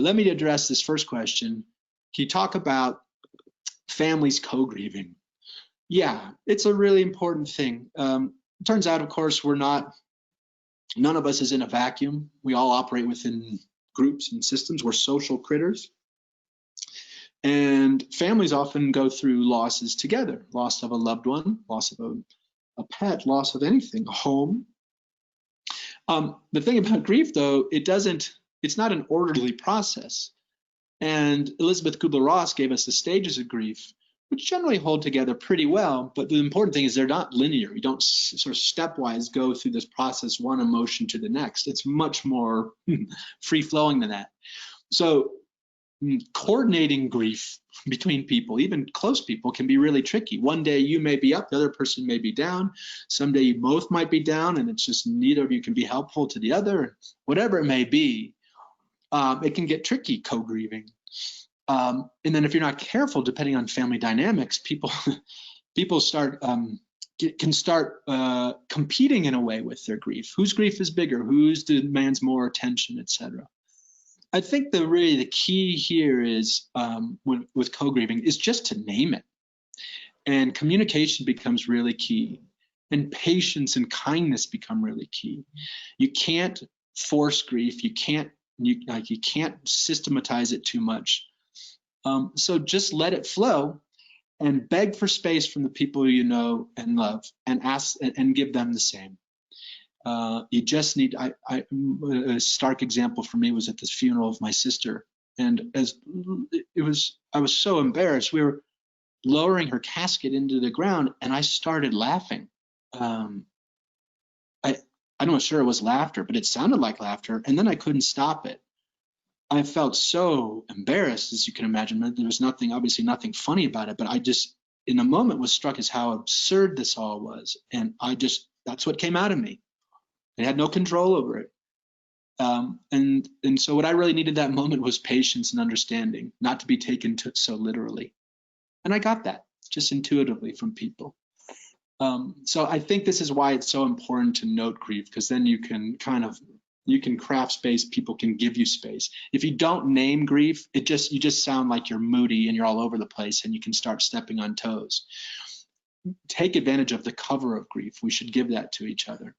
let me address this first question. Can you talk about families co-grieving? Yeah, it's a really important thing. It turns out, of course, none of us is in a vacuum. We all operate within groups and systems. We're social critters. And families often go through losses together, loss of a loved one, loss of a pet, loss of anything, a home. The thing about grief, though, it's not an orderly process. And Elizabeth Kubler-Ross gave us the stages of grief, which generally hold together pretty well. But the important thing is they're not linear. You don't sort of stepwise go through this process, one emotion to the next. It's much more free-flowing than that. So coordinating grief between people, even close people, can be really tricky. One day you may be up, the other person may be down. Someday you both might be down, and it's just neither of you can be helpful to the other. Whatever it may be, it can get tricky, co-grieving. And then if you're not careful, depending on family dynamics, people can start competing in a way with their grief. Whose grief is bigger? Whose demands more attention, etc. I think the key here is with co-grieving is just to name it, and communication becomes really key, and patience and kindness become really key. You can't force grief. You can't systematize it too much. So just let it flow, and beg for space from the people you know and love, and ask and give them the same. You just need. A stark example for me was at this funeral of my sister, and I was so embarrassed. We were lowering her casket into the ground, and I started laughing. I'm not sure it was laughter, but it sounded like laughter, and then I couldn't stop it. I felt so embarrassed, as you can imagine. There was obviously nothing funny about it, but I just, in a moment, was struck as how absurd this all was, and that's what came out of me. I had no control over it. And so what I really needed that moment was patience and understanding, not to be taken so literally. And I got that just intuitively from people. So I think this is why it's so important to note grief, because then you can craft space, people can give you space. If you don't name grief, you just sound like you're moody and you're all over the place, and you can start stepping on toes. Take advantage of the cover of grief. We should give that to each other.